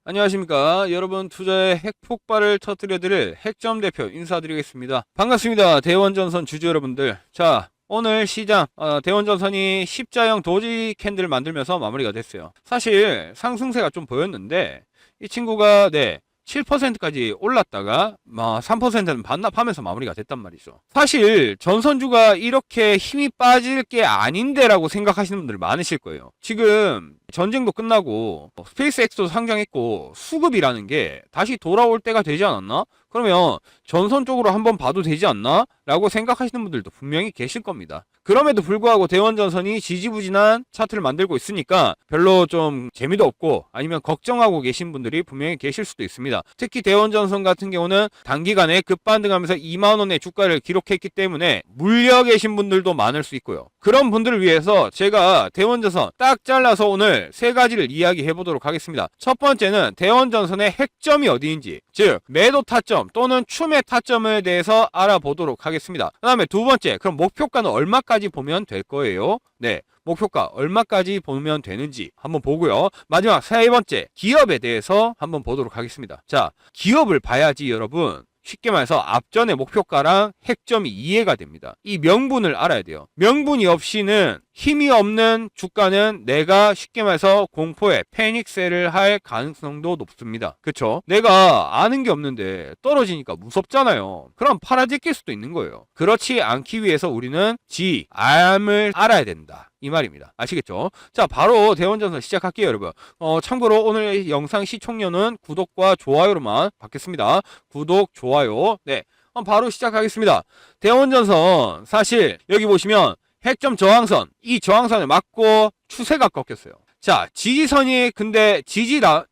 안녕하십니까. 여러분 투자의 핵폭발을 터뜨려드릴 핵점 대표 인사드리겠습니다. 반갑습니다. 대원전선 주주 여러분들. 자, 오늘 시장 대원전선이 십자형 도지 캔들을 만들면서 마무리가 됐어요. 사실 상승세가 좀 보였는데 이 친구가 7%까지 올랐다가 3%는 반납하면서 마무리가 됐단 말이죠. 사실 전선주가 이렇게 힘이 빠질 게 아닌데 라고 생각하시는 분들 많으실 거예요. 지금 전쟁도 끝나고 스페이스X도 상장했고 수급이라는 게 다시 돌아올 때가 되지 않았나? 그러면 전선 쪽으로 한번 봐도 되지 않나? 라고 생각하시는 분들도 분명히 계실 겁니다. 그럼에도 불구하고 대원전선이 지지부진한 차트를 만들고 있으니까 별로 좀 재미도 없고 아니면 걱정하고 계신 분들이 분명히 계실 수도 있습니다. 특히 대원전선 같은 경우는 단기간에 급반등하면서 2만원의 주가를 기록했기 때문에 물려 계신 분들도 많을 수 있고요. 그런 분들을 위해서 제가 대원전선 딱 잘라서 오늘 세 가지를 이야기해 보도록 하겠습니다. 첫 번째는 대원전선의 핵점이 어디인지, 즉 매도 타점 또는 추매 타점에 대해서 알아보도록 하겠습니다. 그 다음에 두 번째, 그럼 목표가는 얼마까지 보면 될 거예요? 목표가 얼마까지 보면 되는지 한번 보고요. 마지막 세 번째, 기업에 대해서 한번 보도록 하겠습니다. 자, 기업을 봐야지 여러분 쉽게 말해서 앞전의 목표가랑 핵점이 이해가 됩니다. 이 명분을 알아야 돼요. 명분이 없이는 힘이 없는 주가는 내가 쉽게 말해서 공포에 패닉셀을 할 가능성도 높습니다. 그쵸? 내가 아는 게 없는데 떨어지니까 무섭잖아요. 그럼 팔아제낄 수도 있는 거예요. 그렇지 않기 위해서 우리는 암을 알아야 된다. 이 말입니다. 아시겠죠? 자, 바로 대원전선 시작할게요, 여러분. 참고로 오늘 영상 시청료는 구독과 좋아요로만 받겠습니다. 구독, 좋아요. 바로 시작하겠습니다. 대원전선, 사실 여기 보시면 핵점 저항선, 이 저항선을 맞고 추세가 꺾였어요. 자, 지지선이 근데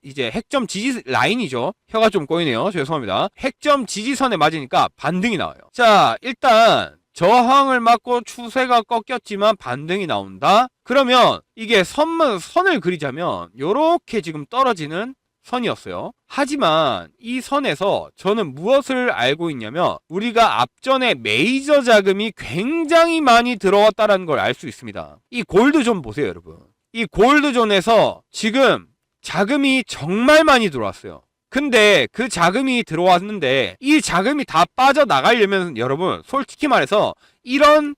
이제 핵점 지지 라인이죠. 혀가 좀 꼬이네요. 죄송합니다. 핵점 지지선에 맞으니까 반등이 나와요. 자, 일단 저항을 맞고 추세가 꺾였지만 반등이 나온다? 그러면 이게 선을 그리자면 요렇게 지금 떨어지는 선이었어요. 하지만 이 선에서 저는 무엇을 알고 있냐면 우리가 앞전에 메이저 자금이 굉장히 많이 들어왔다는 걸 알 수 있습니다. 이 골드존 보세요, 여러분. 이 골드존에서 지금 자금이 정말 많이 들어왔어요. 근데 그 자금이 들어왔는데 이 자금이 다 빠져나가려면 여러분 솔직히 말해서 이런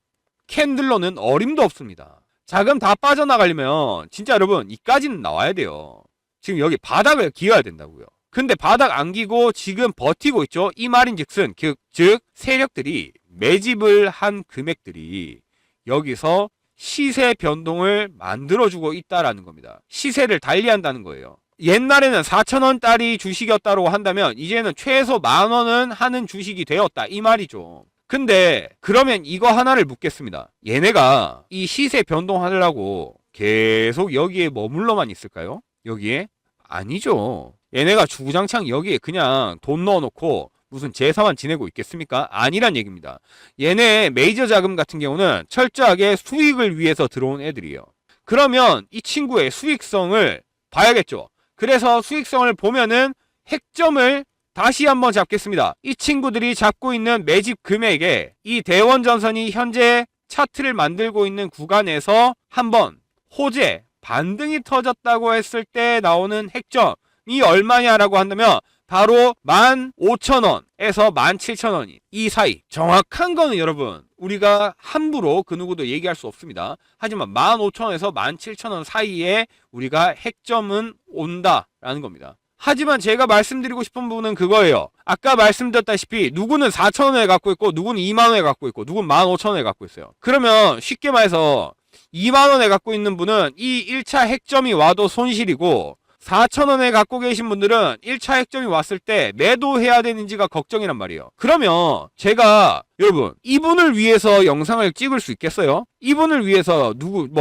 캔들로는 어림도 없습니다. 자금 다 빠져나가려면 진짜 여러분 이까지는 나와야 돼요. 지금 여기 바닥을 기어야 된다고요. 근데 바닥 안 기고 지금 버티고 있죠. 이 말인즉슨 즉 세력들이 매집을 한 금액들이 여기서 시세 변동을 만들어주고 있다라는 겁니다. 시세를 달리한다는 거예요. 옛날에는 4,000원짜리 주식이었다고 한다면 이제는 최소 10,000원은 하는 주식이 되었다 이 말이죠. 근데 그러면 이거 하나를 묻겠습니다. 얘네가 이 시세 변동하려고 계속 여기에 머물러만 있을까요? 여기에? 아니죠. 얘네가 주구장창 여기에 그냥 돈 넣어놓고 무슨 제사만 지내고 있겠습니까? 아니란 얘기입니다. 얘네 메이저 자금 같은 경우는 철저하게 수익을 위해서 들어온 애들이에요. 그러면 이 친구의 수익성을 봐야겠죠. 그래서 수익성을 보면은 핵점을 다시 한번 잡겠습니다. 이 친구들이 잡고 있는 매집 금액에 이 대원전선이 현재 차트를 만들고 있는 구간에서 한번 호재 반등이 터졌다고 했을 때 나오는 핵점이 얼마냐라고 한다면 바로 15,000원에서 17,000원이 이 사이. 정확한 거는 여러분 우리가 함부로 그 누구도 얘기할 수 없습니다. 하지만 15,000원에서 17,000원 사이에 우리가 핵점은 온다라는 겁니다. 하지만 제가 말씀드리고 싶은 부분은 그거예요. 아까 말씀드렸다시피 누구는 4,000원에 갖고 있고 누구는 2만원에 갖고 있고 누구는 15,000원에 갖고 있어요. 그러면 쉽게 말해서 2만원에 갖고 있는 분은 이 1차 핵점이 와도 손실이고 4,000원에 갖고 계신 분들은 1차 핵점이 왔을 때 매도해야 되는지가 걱정이란 말이에요. 그러면 제가 여러분 이분을 위해서 영상을 찍을 수 있겠어요? 이분을 위해서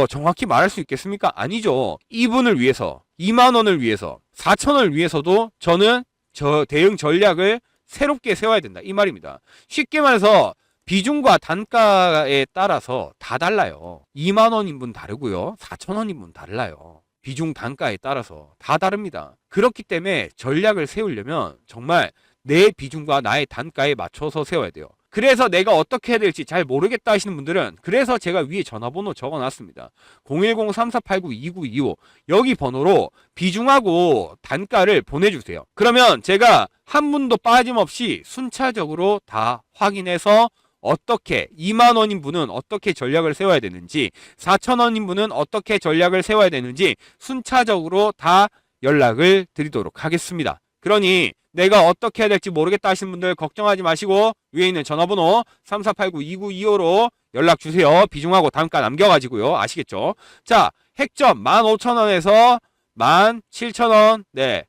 정확히 말할 수 있겠습니까? 아니죠. 이분을 위해서 2만원을 위해서 4,000원을 위해서도 저는 저 대응 전략을 새롭게 세워야 된다 이 말입니다. 쉽게 말해서 비중과 단가에 따라서 다 달라요. 2만원인 분 다르고요. 4,000원인 분 달라요. 비중 단가에 따라서 다 다릅니다. 그렇기 때문에 전략을 세우려면 정말 내 비중과 나의 단가에 맞춰서 세워야 돼요. 그래서 내가 어떻게 해야 될지 잘 모르겠다 하시는 분들은 그래서 제가 위에 전화번호 적어놨습니다. 010-3489-2925 여기 번호로 비중하고 단가를 보내주세요. 그러면 제가 한 분도 빠짐없이 순차적으로 다 확인해서 어떻게 2만원인 분은 어떻게 전략을 세워야 되는지 4천원인 분은 어떻게 전략을 세워야 되는지 순차적으로 다 연락을 드리도록 하겠습니다. 그러니 내가 어떻게 해야 될지 모르겠다 하시는 분들 걱정하지 마시고 위에 있는 전화번호 3489-2925로 연락 주세요. 비중하고 단가 남겨가지고요. 아시겠죠? 자, 핵점 15,000원에서 17,000원 네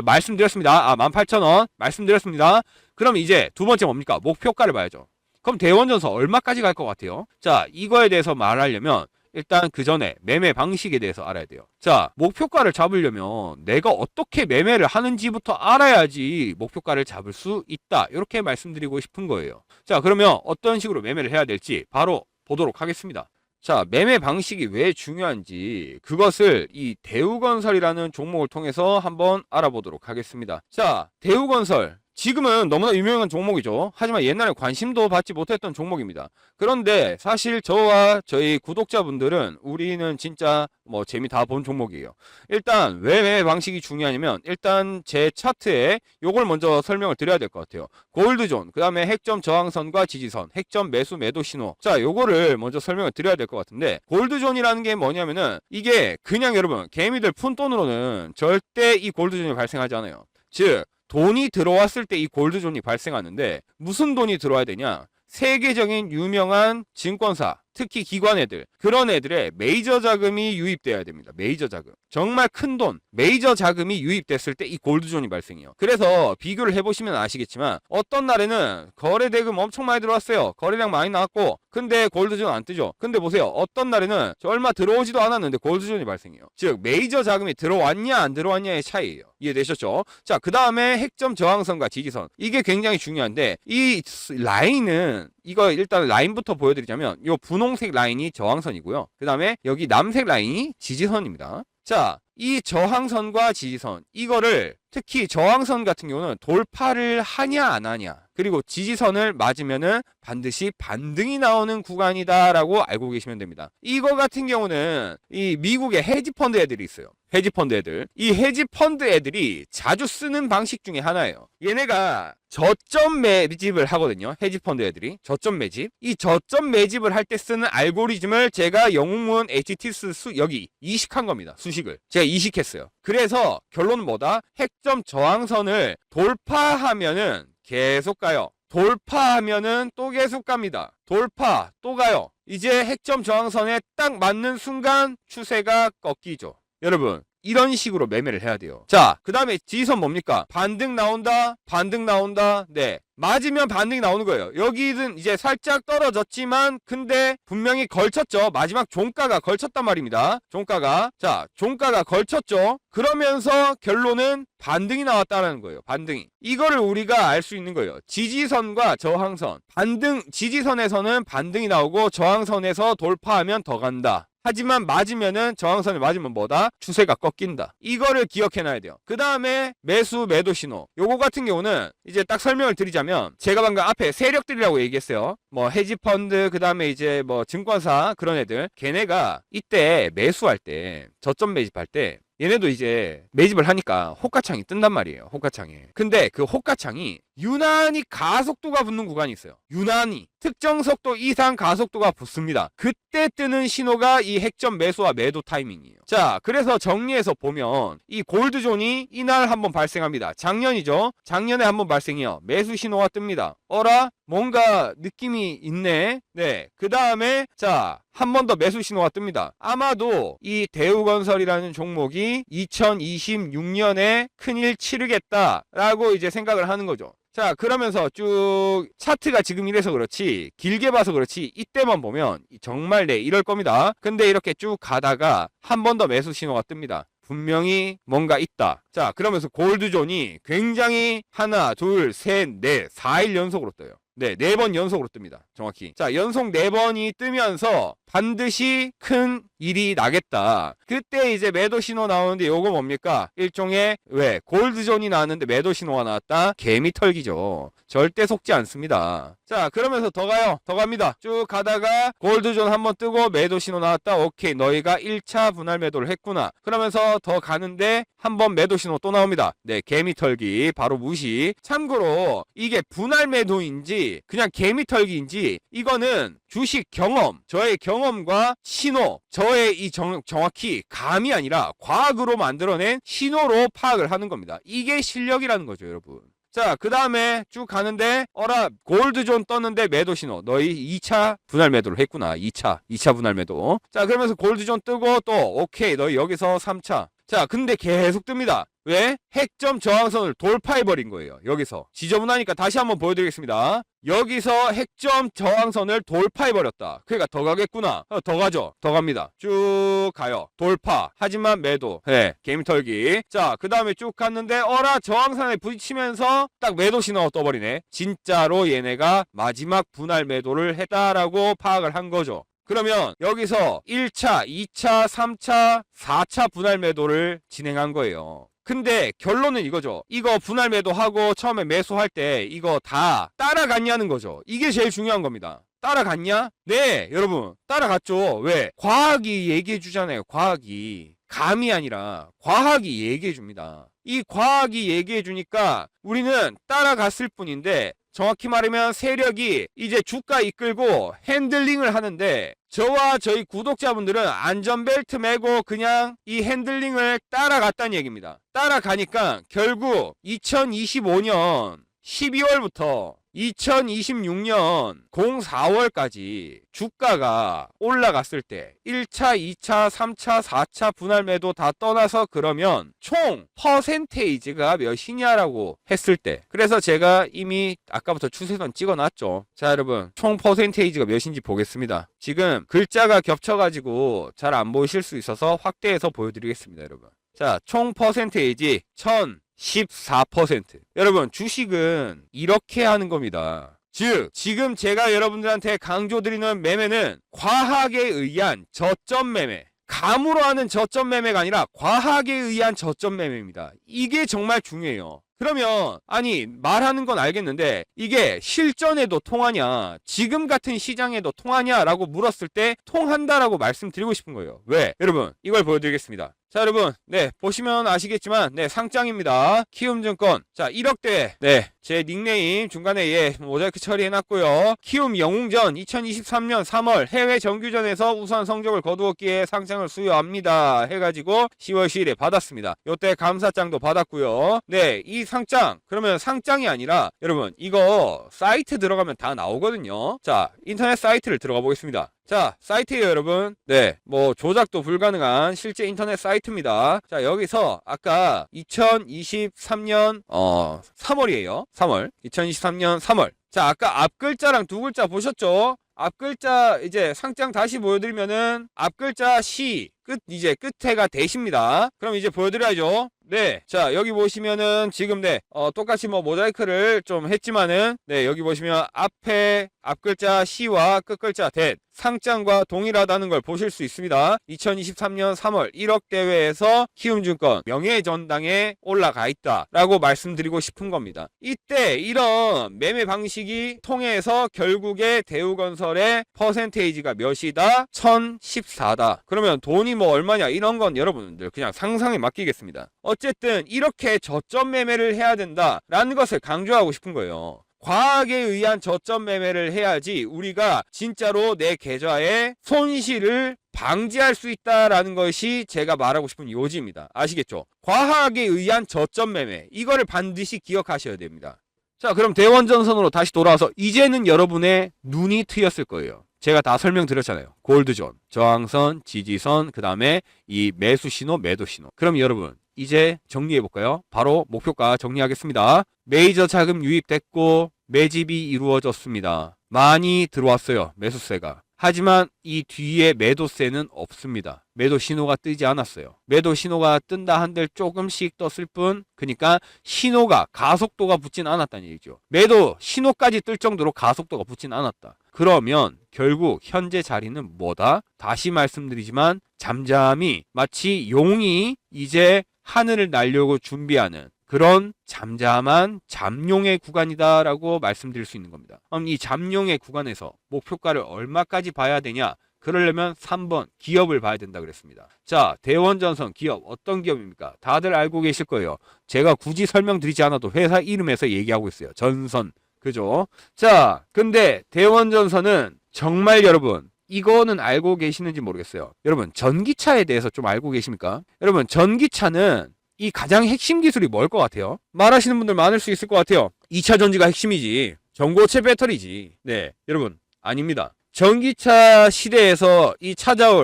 말씀드렸습니다. 18,000원 말씀드렸습니다. 그럼 이제 두 번째 뭡니까? 목표가를 봐야죠. 그럼 대원전선 얼마까지 갈 것 같아요? 자, 이거에 대해서 말하려면 일단 그 전에 매매 방식에 대해서 알아야 돼요. 자, 목표가를 잡으려면 내가 어떻게 매매를 하는지부터 알아야지 목표가를 잡을 수 있다. 이렇게 말씀드리고 싶은 거예요. 자, 그러면 어떤 식으로 매매를 해야 될지 바로 보도록 하겠습니다. 자, 매매 방식이 왜 중요한지 그것을 이 대우건설이라는 종목을 통해서 한번 알아보도록 하겠습니다. 자, 대우건설 지금은 너무나 유명한 종목이죠. 하지만 옛날에 관심도 받지 못했던 종목입니다. 그런데 사실 저와 저희 구독자분들은 우리는 진짜 뭐 재미 다 본 종목이에요. 일단 왜 매매 방식이 중요하냐면 일단 제 차트에 요걸 먼저 설명을 드려야 될 것 같아요. 골드존, 그 다음에 핵점 저항선과 지지선, 핵점 매수 매도 신호. 자, 요거를 먼저 설명을 드려야 될 것 같은데 골드존이라는 게 뭐냐면은 이게 그냥 여러분 개미들 푼돈으로는 절대 이 골드존이 발생하지 않아요. 즉 돈이 들어왔을 때 이 골드존이 발생하는데 무슨 돈이 들어와야 되냐? 세계적인 유명한 증권사, 특히 기관 애들, 그런 애들의 메이저 자금이 유입돼야 됩니다. 메이저 자금. 정말 큰 돈, 메이저 자금이 유입됐을 때 이 골드존이 발생해요. 그래서 비교를 해보시면 아시겠지만 어떤 날에는 거래 대금 엄청 많이 들어왔어요. 거래량 많이 나왔고 근데 골드존 안 뜨죠. 근데 보세요. 어떤 날에는 얼마 들어오지도 않았는데 골드존이 발생해요. 즉 메이저 자금이 들어왔냐 안 들어왔냐의 차이예요. 이해되셨죠? 자, 그 다음에 핵점 저항선과 지지선. 이게 굉장히 중요한데 이 라인은 이거 일단 라인부터 보여드리자면 이 분홍색 라인이 저항선이고요. 그 다음에 여기 남색 라인이 지지선입니다. 자, 이 저항선과 지지선 이거를 특히 저항선 같은 경우는 돌파를 하냐 안 하냐 그리고 지지선을 맞으면은 반드시 반등이 나오는 구간이다라고 알고 계시면 됩니다. 이거 같은 경우는 이 미국의 헤지펀드 애들이 있어요. 헤지펀드 애들. 이 헤지펀드 애들이 자주 쓰는 방식 중에 하나예요. 얘네가 저점 매집을 하거든요. 헤지펀드 애들이 저점 매집. 이 저점 매집을 할 때 쓰는 알고리즘을 제가 영웅문 HTS 여기 이식한 겁니다. 수식을 제가 이식했어요. 그래서 결론은 뭐다? 핵점 저항선을 돌파하면은 계속 가요. 돌파하면은 또 계속 갑니다. 돌파 또 가요. 이제 핵점 저항선에 딱 맞는 순간 추세가 꺾이죠. 여러분 이런 식으로 매매를 해야 돼요. 자, 그 다음에 지지선 뭡니까? 반등 나온다, 반등 나온다. 네, 맞으면 반등이 나오는 거예요. 여기는 이제 살짝 떨어졌지만 근데 분명히 걸쳤죠. 마지막 종가가 걸쳤단 말입니다. 종가가. 자, 종가가 걸쳤죠. 그러면서 결론은 반등이 나왔다는 거예요. 반등이. 이거를 우리가 알 수 있는 거예요. 지지선과 저항선. 반등, 지지선에서는 반등이 나오고 저항선에서 돌파하면 더 간다. 하지만 맞으면은 저항선을 맞으면 뭐다? 추세가 꺾인다. 이거를 기억해놔야 돼요. 그 다음에 매수 매도 신호. 요거 같은 경우는 이제 딱 설명을 드리자면 제가 방금 앞에 세력들이라고 얘기했어요. 뭐 헤지펀드 그 다음에 이제 뭐 증권사 그런 애들 걔네가 이때 매수할 때 저점 매집할 때 얘네도 이제 매집을 하니까 호가창이 뜬단 말이에요. 호가창에. 근데 그 호가창이 유난히 가속도가 붙는 구간이 있어요. 유난히 특정 속도 이상 가속도가 붙습니다. 그때 뜨는 신호가 이 핵점 매수와 매도 타이밍이에요. 자, 그래서 정리해서 보면 이 골드존이 이날 한번 발생합니다. 작년이죠. 작년에 한번 발생해요. 매수 신호가 뜹니다. 어라? 뭔가 느낌이 있네. 네. 그 다음에 자, 한 번 더 매수 신호가 뜹니다. 아마도 이 대우건설이라는 종목이 2026년에 큰일 치르겠다라고 이제 생각을 하는 거죠. 자, 그러면서 쭉 차트가 지금 이래서 그렇지 길게 봐서 그렇지 이때만 보면 정말 네 이럴 겁니다. 근데 이렇게 쭉 가다가 한 번 더 매수 신호가 뜹니다. 분명히 뭔가 있다. 자, 그러면서 골드존이 굉장히 하나, 둘, 셋, 넷, 4일 연속으로 떠요. 네, 4번 연속으로 뜹니다. 정확히. 자, 연속 4번이 뜨면서 반드시 큰 일이 나겠다. 그때 이제 매도 신호 나오는데 요거 뭡니까? 일종의 왜 골드존이 나왔는데 매도 신호가 나왔다? 개미털기죠. 절대 속지 않습니다. 자, 그러면서 더 가요. 더 갑니다. 쭉 가다가 골드존 한번 뜨고 매도 신호 나왔다. 오케이, 너희가 1차 분할 매도를 했구나. 그러면서 더 가는데 한번 매도 신호 또 나옵니다. 네, 개미털기 바로 무시. 참고로 이게 분할 매도인지 그냥 개미털기인지 이거는 주식 경험, 저의 경험과 신호, 저의 이 정확히 감이 아니라 과학으로 만들어낸 신호로 파악을 하는 겁니다. 이게 실력이라는 거죠, 여러분. 자, 그 다음에 쭉 가는데 어라 골드존 떴는데 매도 신호. 너희 2차 분할 매도를 했구나. 2차 분할 매도. 자, 그러면서 골드존 뜨고 또 오케이, 너희 여기서 3차. 자, 근데 계속 뜹니다. 왜? 핵점 저항선을 돌파해버린 거예요. 여기서 지저분하니까 다시 한번 보여드리겠습니다. 여기서 핵점 저항선을 돌파해버렸다. 그러니까 더 가겠구나. 더 가죠. 더 갑니다. 쭉 가요. 돌파. 하지만 매도. 네, 게임 털기. 자, 그 다음에 쭉 갔는데 어라 저항선에 부딪히면서 딱 매도 신호가 떠버리네. 진짜로 얘네가 마지막 분할 매도를 했다라고 파악을 한 거죠. 그러면 여기서 1차, 2차, 3차, 4차 분할 매도를 진행한 거예요. 근데 결론은 이거죠. 이거 분할 매도하고 처음에 매수할 때 이거 다 따라갔냐는 거죠. 이게 제일 중요한 겁니다. 따라갔냐? 네, 여러분. 따라갔죠. 왜? 과학이 얘기해 주잖아요. 과학이. 감이 아니라 과학이 얘기해 줍니다. 이 과학이 얘기해 주니까 우리는 따라갔을 뿐인데 정확히 말하면 세력이 이제 주가 이끌고 핸들링을 하는데 저와 저희 구독자분들은 안전벨트 매고 그냥 이 핸들링을 따라갔다는 얘기입니다. 따라가니까 결국 2025년 12월부터 2026년 04월까지 주가가 올라갔을 때 1차, 2차, 3차, 4차 분할 매도 다 떠나서 그러면 총 퍼센테이지가 몇이냐라고 했을 때 그래서 제가 이미 아까부터 추세선 찍어놨죠. 자, 여러분 총 퍼센테이지가 몇인지 보겠습니다. 지금 글자가 겹쳐가지고 잘 안 보이실 수 있어서 확대해서 보여드리겠습니다. 여러분. 자, 총 퍼센테이지 14%. 여러분 주식은 이렇게 하는 겁니다. 즉 지금 제가 여러분들한테 강조드리는 매매는 과학에 의한 저점 매매, 감으로 하는 저점 매매가 아니라 과학에 의한 저점 매매입니다. 이게 정말 중요해요. 그러면 아니 말하는 건 알겠는데 이게 실전에도 통하냐, 지금 같은 시장에도 통하냐라고 물었을 때 통한다라고 말씀드리고 싶은 거예요. 왜? 여러분 이걸 보여드리겠습니다. 자, 여러분 네 보시면 아시겠지만 네 상장입니다. 키움증권. 자, 1억대. 네, 제 닉네임 중간에 예 모자이크 처리해놨고요. 키움 영웅전 2023년 3월 해외 정규전에서 우수한 성적을 거두었기에 상장을 수여합니다 해가지고 10월 10일에 받았습니다. 요때 감사장도 받았고요. 네, 이 상장 그러면 상장이 아니라 여러분 이거 사이트 들어가면 다 나오거든요. 자, 인터넷 사이트를 들어가 보겠습니다. 자, 사이트에요 여러분. 네, 뭐 조작도 불가능한 실제 인터넷 사이트입니다. 자, 여기서 아까 2023년 3월이에요 3월 2023년 3월. 자, 아까 앞글자랑 두 글자 보셨죠? 앞글자 이제 상장 다시 보여드리면은 앞글자 시 끝 이제 끝에가 대시입니다. 그럼 이제 보여드려야죠. 네, 자 여기 보시면은 지금 네 똑같이 뭐 모자이크를 좀 했지만은 네 여기 보시면 앞에 앞글자 시와 끝글자 대 상장과 동일하다는 걸 보실 수 있습니다. 2023년 3월 1억 대회에서 키움증권 명예전당에 올라가 있다라고 말씀드리고 싶은 겁니다. 이때 이런 매매 방식이 통해서 결국에 대우건설의 퍼센테이지가 몇이다? 1014다. 그러면 돈이 뭐 얼마냐 이런 건 여러분들 그냥 상상에 맡기겠습니다. 어쨌든 이렇게 저점 매매를 해야 된다라는 것을 강조하고 싶은 거예요. 과학에 의한 저점 매매를 해야지 우리가 진짜로 내 계좌의 손실을 방지할 수 있다라는 것이 제가 말하고 싶은 요지입니다. 아시겠죠? 과학에 의한 저점 매매 이거를 반드시 기억하셔야 됩니다. 자, 그럼 대원전선으로 다시 돌아와서 이제는 여러분의 눈이 트였을 거예요. 제가 다 설명드렸잖아요. 골드존, 저항선, 지지선, 그 다음에 이 매수 신호, 매도 신호. 그럼 여러분 이제 정리해볼까요? 바로 목표가 정리하겠습니다. 메이저 자금 유입됐고 매집이 이루어졌습니다. 많이 들어왔어요. 매수세가. 하지만 이 뒤에 매도세는 없습니다. 매도 신호가 뜨지 않았어요. 매도 신호가 뜬다 한들 조금씩 떴을 뿐, 그러니까 신호가 가속도가 붙진 않았다는 얘기죠. 매도 신호까지 뜰 정도로 가속도가 붙진 않았다. 그러면 결국 현재 자리는 뭐다? 다시 말씀드리지만 잠잠히 마치 용이 이제 하늘을 날려고 준비하는 그런 잠잠한 잠룡의 구간이다라고 말씀드릴 수 있는 겁니다. 그럼 이 잠룡의 구간에서 목표가를 얼마까지 봐야 되냐? 그러려면 3번 기업을 봐야 된다 그랬습니다. 자, 대원전선 기업 어떤 기업입니까? 다들 알고 계실 거예요. 제가 굳이 설명드리지 않아도 회사 이름에서 얘기하고 있어요. 전선. 그죠? 자, 근데 대원전선은 정말 여러분 이거는 알고 계시는지 모르겠어요. 여러분 전기차에 대해서 좀 알고 계십니까? 여러분 전기차는 이 가장 핵심 기술이 뭘 것 같아요? 말하시는 분들 많을 수 있을 것 같아요. 2차 전지가 핵심이지. 전고체 배터리지. 네, 여러분 아닙니다. 전기차 시대에서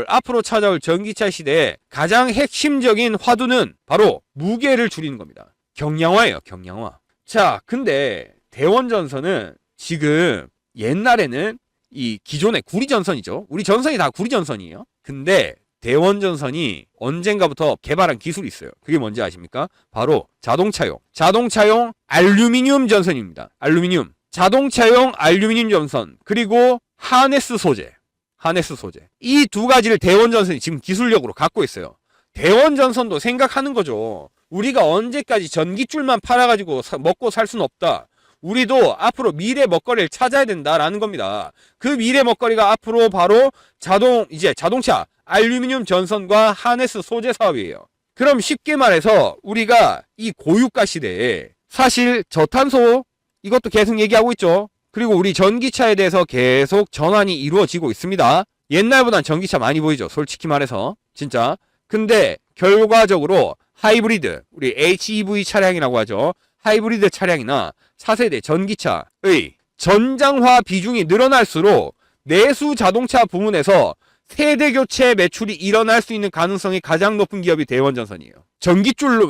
앞으로 찾아올 전기차 시대에 가장 핵심적인 화두는 바로 무게를 줄이는 겁니다. 경량화예요, 경량화. 자, 근데 대원전선은 지금 옛날에는 이 기존의 구리전선이죠. 우리 전선이 다 구리전선이에요. 근데 대원전선이 언젠가부터 개발한 기술이 있어요. 그게 뭔지 아십니까? 바로 자동차용 알루미늄 전선입니다. 알루미늄. 자동차용 알루미늄 전선. 그리고 하네스 소재. 이 두 가지를 대원전선이 지금 기술력으로 갖고 있어요. 대원전선도 생각하는 거죠. 우리가 언제까지 전기줄만 팔아가지고 먹고 살 수는 없다. 우리도 앞으로 미래 먹거리를 찾아야 된다라는 겁니다. 그 미래 먹거리가 앞으로 바로 자동차 알루미늄 전선과 하네스 소재 사업이에요. 그럼 쉽게 말해서 우리가 이 고유가 시대에 사실 저탄소 이것도 계속 얘기하고 있죠. 그리고 우리 전기차에 대해서 계속 전환이 이루어지고 있습니다. 옛날보단 전기차 많이 보이죠. 솔직히 말해서 진짜. 근데 결과적으로 하이브리드, 우리 HEV 차량이라고 하죠. 하이브리드 차량이나 차세대 전기차의 전장화 비중이 늘어날수록 내수 자동차 부문에서 세대 교체 매출이 일어날 수 있는 가능성이 가장 높은 기업이 대원전선이에요.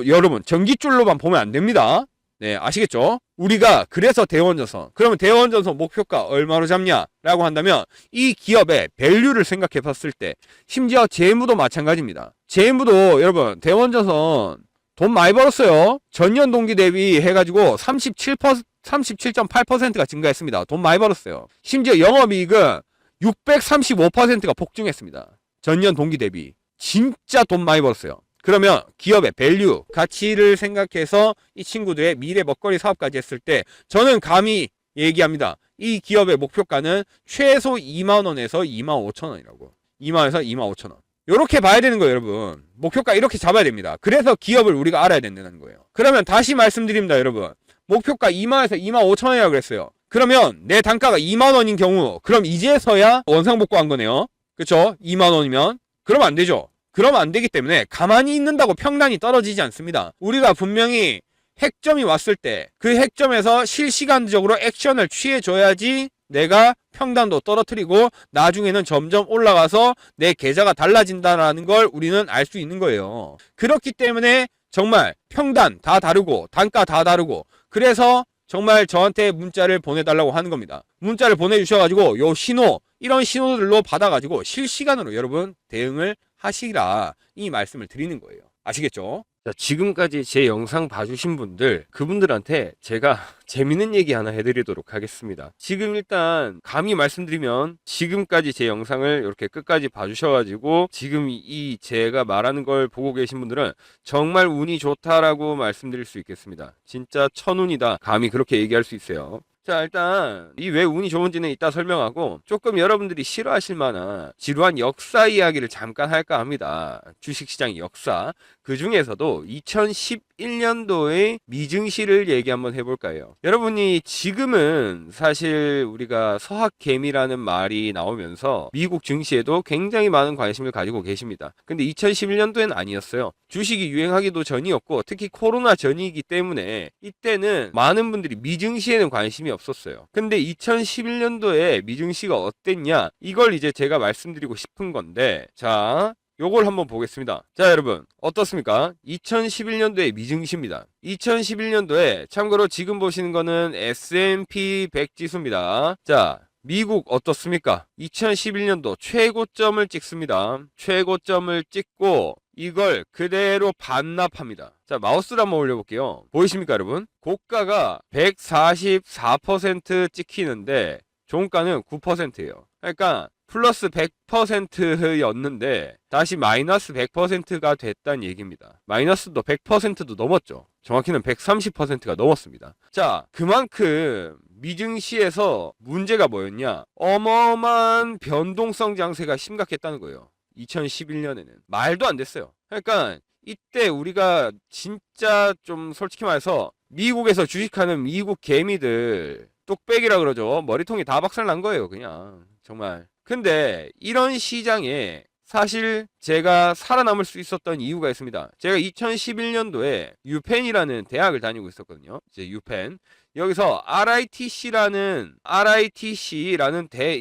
여러분 전기줄로만 보면 안 됩니다. 네, 아시겠죠? 우리가 그래서 대원전선, 그러면 대원전선 목표가 얼마로 잡냐라고 한다면 이 기업의 밸류를 생각해 봤을 때 심지어 재무도 마찬가지입니다. 재무도 여러분 대원전선 돈 많이 벌었어요. 전년 동기 대비 해가지고 37.8%가 증가했습니다. 돈 많이 벌었어요. 심지어 영업이익은 635%가 폭증했습니다. 전년 동기 대비. 진짜 돈 많이 벌었어요. 그러면 기업의 밸류, 가치를 생각해서 이 친구들의 미래 먹거리 사업까지 했을 때 저는 감히 얘기합니다. 이 기업의 목표가는 최소 2만원에서 2만 5천원이라고. 2만원에서 2만 5천원. 요렇게 봐야 되는 거예요, 여러분. 목표가 이렇게 잡아야 됩니다. 그래서 기업을 우리가 알아야 된다는 거예요. 그러면 다시 말씀드립니다, 여러분. 목표가 2만원에서 2만 5천원이라고 그랬어요. 그러면 내 단가가 2만원인 경우 그럼 이제서야 원상복구한 거네요. 그쵸? 2만원이면 그러면 안 되죠. 그러면 안 되기 때문에 가만히 있는다고 평단이 떨어지지 않습니다. 우리가 분명히 핵점이 왔을 때 그 핵점에서 실시간적으로 액션을 취해줘야지 내가 평단도 떨어뜨리고 나중에는 점점 올라가서 내 계좌가 달라진다는 걸 우리는 알 수 있는 거예요. 그렇기 때문에 정말 평단 다 다르고 단가 다 다르고 그래서 정말 저한테 문자를 보내달라고 하는 겁니다. 문자를 보내주셔가지고 요 신호 이런 신호들로 받아가지고 실시간으로 여러분 대응을 하시라 이 말씀을 드리는 거예요. 아시겠죠? 자, 지금까지 제 영상 봐주신 분들, 그분들한테 제가 재밌는 얘기 하나 해드리도록 하겠습니다. 지금 일단 감히 말씀드리면 지금까지 제 영상을 이렇게 끝까지 봐주셔가지고 지금 이 제가 말하는 걸 보고 계신 분들은 정말 운이 좋다라고 말씀드릴 수 있겠습니다. 진짜 천운이다. 감히 그렇게 얘기할 수 있어요. 자, 일단 이 왜 운이 좋은지는 이따 설명하고 조금 여러분들이 싫어하실 만한 지루한 역사 이야기를 잠깐 할까 합니다. 주식시장의 역사. 그 중에서도 2011년도의 미증시를 얘기 한번 해볼까 해요. 여러분이 지금은 사실 우리가 서학개미라는 말이 나오면서 미국 증시에도 굉장히 많은 관심을 가지고 계십니다. 근데 2011년도엔 아니었어요. 주식이 유행하기도 전이었고 특히 코로나 전이기 때문에 이때는 많은 분들이 미증시에는 관심이 없었어요. 근데 2011년도에 미증시가 어땠냐? 이걸 이제 제가 말씀드리고 싶은 건데 자, 요걸 한번 보겠습니다. 자, 여러분 어떻습니까? 2011년도에 미증시입니다. 2011년도에 참고로 지금 보시는 거는 S&P 100 지수입니다. 자, 미국 어떻습니까? 2011년도 최고점을 찍습니다. 최고점을 찍고 이걸 그대로 반납합니다. 자, 마우스를 한번 올려볼게요. 보이십니까, 여러분? 고가가 144% 찍히는데 종가는 9%예요. 그러니까 플러스 100%였는데 다시 마이너스 100%가 됐다는 얘기입니다. 마이너스도 100%도 넘었죠. 정확히는 130%가 넘었습니다. 자, 그만큼 미증시에서 문제가 뭐였냐? 어마어마한 변동성 장세가 심각했다는 거예요. 2011년에는 말도 안 됐어요. 그러니까 이때 우리가 진짜 좀 솔직히 말해서 미국에서 주식하는 미국 개미들 뚝배기라 그러죠. 머리통이 다 박살난 거예요, 그냥. 정말. 근데 이런 시장에 사실 제가 살아남을 수 있었던 이유가 있습니다. 제가 2011년도에 유펜이라는 대학을 다니고 있었거든요. 이제 유펜. 여기서 RITC라는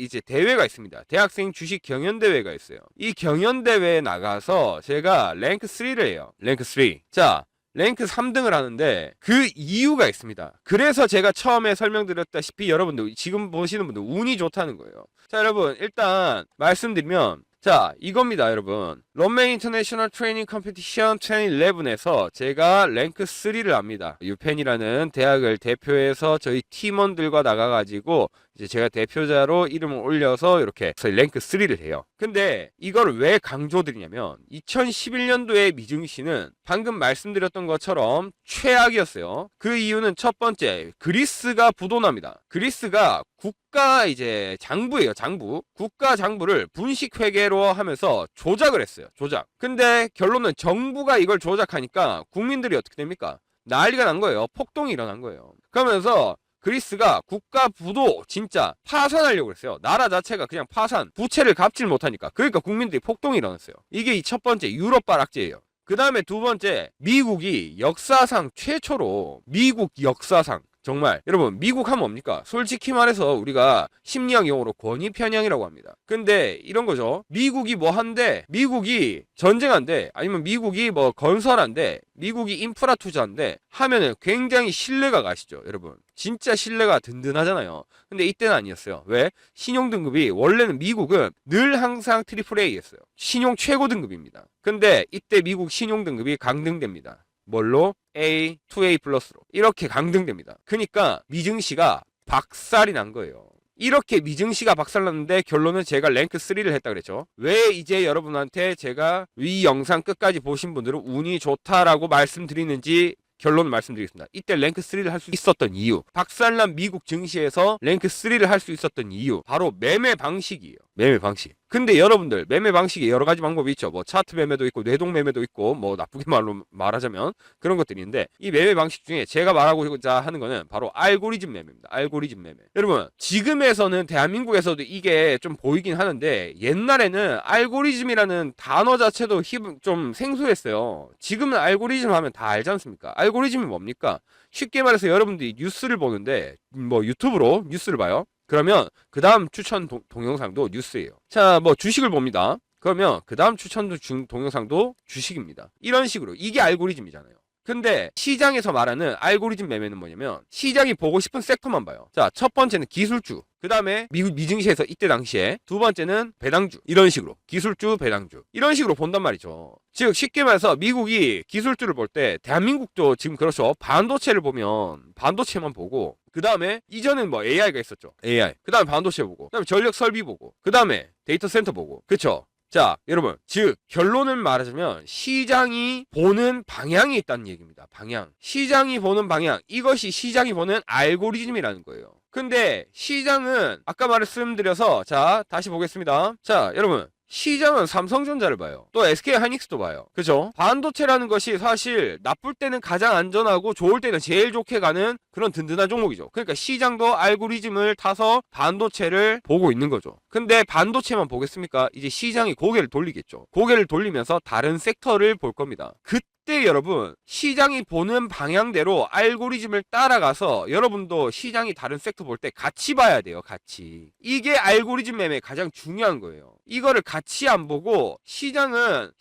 이제 대회가 있습니다. 대학생 주식 경연 대회가 있어요. 이 경연 대회에 나가서 제가 랭크 3를 해요. 랭크 3. 자, 랭크 3등을 하는데 그 이유가 있습니다. 그래서 제가 처음에 설명드렸다시피 여러분들 지금 보시는 분들 운이 좋다는 거예요. 자, 여러분 일단 말씀드리면 자, 이겁니다, 여러분. 런메이 인터내셔널 트레이닝 컴피티션 2011에서 제가 랭크 3를 합니다. 유펜이라는 대학을 대표해서 저희 팀원들과 나가가지고 이제 제가 대표자로 이름을 올려서 이렇게 랭크 3를 해요. 근데 이걸 왜 강조드리냐면 2011년도에 미증시는 방금 말씀드렸던 것처럼 최악이었어요. 그 이유는 첫 번째, 그리스가 부도납니다. 그리스가 국가 이제 장부예요, 장부. 국가 장부를 분식 회계로 하면서 조작을 했어요. 조작. 근데 결론은 정부가 이걸 조작하니까 국민들이 어떻게 됩니까? 난리가 난 거예요. 폭동이 일어난 거예요. 그러면서 그리스가 국가 부도 진짜 파산하려고 했어요. 나라 자체가 그냥 파산, 부채를 갚질 못하니까. 그러니까 국민들이 폭동이 일어났어요. 이게 이 첫 번째 유럽발 악재예요. 그 다음에 두 번째, 미국이 역사상 최초로 미국 역사상 정말 여러분 미국 하면 뭡니까? 솔직히 말해서 우리가 심리학 용어로 권위 편향이라고 합니다. 근데 이런 거죠. 미국이 뭐 한대, 미국이 전쟁한대, 아니면 미국이 뭐 건설한대, 미국이 인프라 투자한대 하면은 굉장히 신뢰가 가시죠, 여러분. 진짜 신뢰가 든든하잖아요. 근데 이때는 아니었어요. 왜? 신용 등급이 원래는 미국은 늘 항상 트리플 A였어요. 신용 최고 등급입니다. 근데 이때 미국 신용 등급이 강등됩니다. 뭘로? A, 2A 플러스로 이렇게 강등됩니다. 그러니까 미증시가 박살이 난 거예요. 이렇게 미증시가 박살났는데 결론은 제가 랭크 3를 했다 그랬죠. 왜 이제 여러분한테 제가 이 영상 끝까지 보신 분들은 운이 좋다라고 말씀드리는지 결론을 말씀드리겠습니다. 이때 랭크 3를 할 수 있었던 이유, 박살난 미국 증시에서 랭크 3를 할 수 있었던 이유, 바로 매매 방식이에요. 매매 방식. 근데 여러분들 매매 방식이 여러 가지 방법이 있죠. 뭐 차트 매매도 있고 뇌동 매매도 있고 뭐 나쁘게 말하자면 그런 것들이 있는데 이 매매 방식 중에 제가 말하고자 하는 거는 바로 알고리즘 매매입니다. 알고리즘 매매. 여러분 지금에서는 대한민국에서도 이게 좀 보이긴 하는데 옛날에는 알고리즘이라는 단어 자체도 좀 생소했어요. 지금은 알고리즘 하면 다 알지 않습니까? 알고리즘이 뭡니까? 쉽게 말해서 여러분들이 뉴스를 보는데 뭐 유튜브로 뉴스를 봐요. 그러면 그 다음 추천 동영상도 뉴스예요. 자, 뭐 주식을 봅니다. 그러면 그 다음 추천 동영상도 주식입니다. 이런 식으로 이게 알고리즘이잖아요. 근데 시장에서 말하는 알고리즘 매매는 뭐냐면 시장이 보고 싶은 섹터만 봐요. 자, 첫 번째는 기술주, 그 다음에 미증시에서 이때 당시에 두 번째는 배당주, 이런 식으로 기술주, 배당주 이런 식으로 본단 말이죠. 즉 쉽게 말해서 미국이 기술주를 볼 때 대한민국도 지금 그렇죠. 반도체를 보면 반도체만 보고 그 다음에 이전엔 뭐 AI가 있었죠. AI. 그 다음에 반도체 보고, 그 다음에 전력 설비 보고, 그 다음에 데이터 센터 보고. 그쵸? 자, 여러분, 즉 결론을 말하자면 시장이 보는 방향이 있다는 얘기입니다. 방향. 시장이 보는 방향. 이것이 시장이 보는 알고리즘이라는 거예요. 근데 시장은 아까 말씀드려서 자, 다시 보겠습니다. 자, 여러분. 시장은 삼성전자를 봐요. 또 SK하이닉스도 봐요. 그죠? 반도체라는 것이 사실 나쁠 때는 가장 안전하고 좋을 때는 제일 좋게 가는 그런 든든한 종목이죠. 그러니까 시장도 알고리즘을 타서 반도체를 보고 있는 거죠. 근데 반도체만 보겠습니까? 이제 시장이 고개를 돌리겠죠. 고개를 돌리면서 다른 섹터를 볼 겁니다. 그때 여러분 시장이 보는 방향대로 알고리즘을 따라가서 여러분도 시장이 다른 섹터 볼 때 같이 봐야 돼요. 같이. 이게 알고리즘 매매의 가장 중요한 거예요. 이거를 같이 안 보고 시장은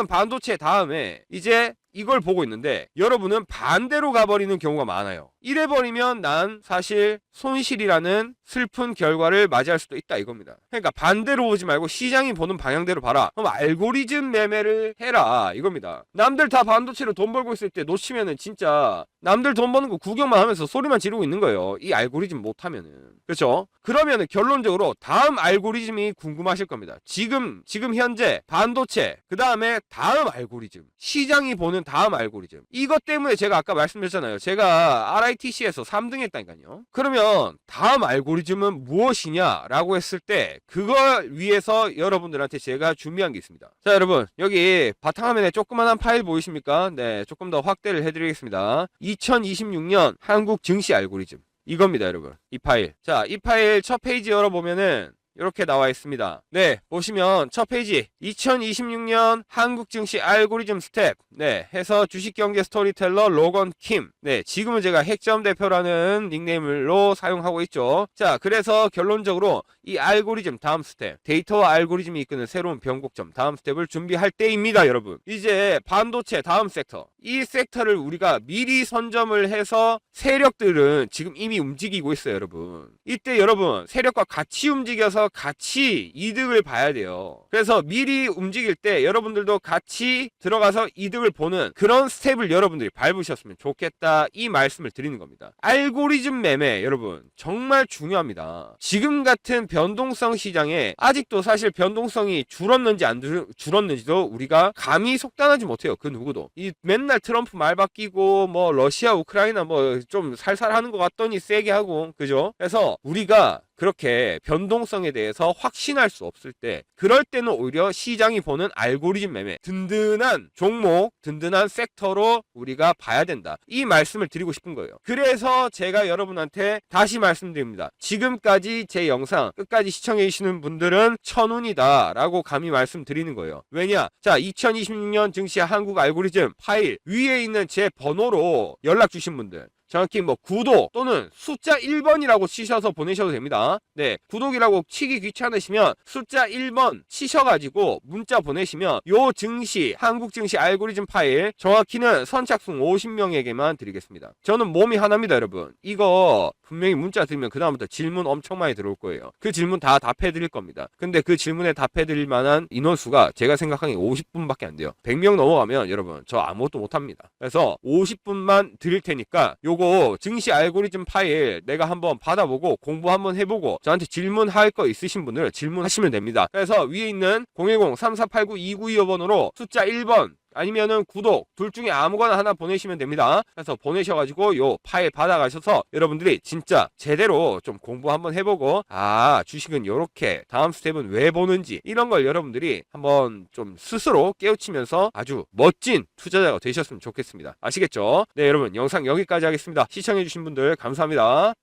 반도체 다음에 이제 이걸 보고 있는데 여러분은 반대로 가버리는 경우가 많아요. 이래버리면 난 사실 손실이라는 슬픈 결과를 맞이할 수도 있다 이겁니다. 그러니까 반대로 보지 말고 시장이 보는 방향대로 봐라. 그럼 알고리즘 매매를 해라 이겁니다. 남들 다 반도체로 돈 벌고 있을 때 놓치면은 진짜 남들 돈 버는 거 구경만 하면서 소리만 지르고 있는 거예요. 이 알고리즘 못하면은. 그렇죠? 그러면은 결론적으로 다음 알고리즘이 궁금하실 겁니다. 지금 현재 반도체, 그 다음에 다음 알고리즘, 시장이 보는 다음 알고리즘. 이것 때문에 제가 아까 말씀드렸잖아요. 제가 RITC에서 3등 했다니까요. 그러면 다음 알고리즘은 무엇이냐라고 했을 때 그걸 위해서 여러분들한테 제가 준비한 게 있습니다. 자, 여러분 여기 바탕화면에 조그만한 파일 보이십니까? 네, 조금 더 확대를 해드리겠습니다. 2026년 한국 증시 알고리즘 이겁니다, 여러분. 이 파일. 자, 이 파일 첫 페이지 열어보면은 이렇게 나와 있습니다. 네, 보시면 첫 페이지 2026년 한국 증시 알고리즘 스텝 네, 해서 주식경제 스토리텔러 로건 킴. 네, 지금은 제가 핵점 대표라는 닉네임으로 사용하고 있죠. 자, 그래서 결론적으로 이 알고리즘 다음 스텝, 데이터와 알고리즘이 이끄는 새로운 변곡점 다음 스텝을 준비할 때입니다, 여러분. 이제 반도체 다음 섹터. 이 섹터를 우리가 미리 선점을 해서 세력들은 지금 이미 움직이고 있어요, 여러분. 이때 여러분 세력과 같이 움직여서 같이 이득을 봐야 돼요. 그래서 미리 움직일 때 여러분들도 같이 들어가서 이득을 보는 그런 스텝을 여러분들이 밟으셨으면 좋겠다, 이 말씀을 드리는 겁니다. 알고리즘 매매 여러분 정말 중요합니다. 지금 같은 변동성 시장에 아직도 사실 변동성이 줄었는지 안 줄었는지도 우리가 감히 속단하지 못해요. 그 누구도. 이 맨날 트럼프 말 바뀌고 뭐 러시아 우크라이나 뭐 좀 살살 하는 것 같더니 세게 하고, 그죠? 그래서 우리가 그렇게 변동성에 대해서 확신할 수 없을 때, 그럴 때는 오히려 시장이 보는 알고리즘 매매, 든든한 종목, 든든한 섹터로 우리가 봐야 된다, 이 말씀을 드리고 싶은 거예요. 그래서 제가 여러분한테 다시 말씀드립니다. 지금까지 제 영상 끝까지 시청해 주시는 분들은 천운이다 라고 감히 말씀드리는 거예요. 왜냐? 자, 2026년 증시 한국 알고리즘 파일 위에 있는 제 번호로 연락 주신 분들, 정확히 뭐 구독 또는 숫자 1번이라고 치셔서 보내셔도 됩니다. 네, 구독이라고 치기 귀찮으시면 숫자 1번 치셔가지고 문자 보내시면 요 증시, 한국 증시 알고리즘 파일 정확히는 선착순 50명에게만 드리겠습니다. 저는 몸이 하나입니다, 여러분. 이거 분명히 문자 드리면 그 다음부터 질문 엄청 많이 들어올 거예요. 그 질문 다 답해 드릴 겁니다. 근데 그 질문에 답해 드릴 만한 인원수가 제가 생각하기에 50분밖에 안 돼요. 100명 넘어가면 여러분 저 아무것도 못 합니다. 그래서 50분만 드릴 테니까 요거 증시 알고리즘 파일 내가 한번 받아보고 공부 한번 해보고 저한테 질문할 거 있으신 분들 질문하시면 됩니다. 그래서 위에 있는 010-3489-2925번으로 숫자 1번 아니면은 구독 둘 중에 아무거나 하나 보내시면 됩니다. 그래서 보내셔가지고 요 파일 받아가셔서 여러분들이 진짜 제대로 좀 공부 한번 해보고, 아, 주식은 요렇게 다음 스텝은 왜 보는지 이런 걸 여러분들이 한번 좀 스스로 깨우치면서 아주 멋진 투자자가 되셨으면 좋겠습니다. 아시겠죠? 네, 여러분 영상 여기까지 하겠습니다. 시청해주신 분들 감사합니다.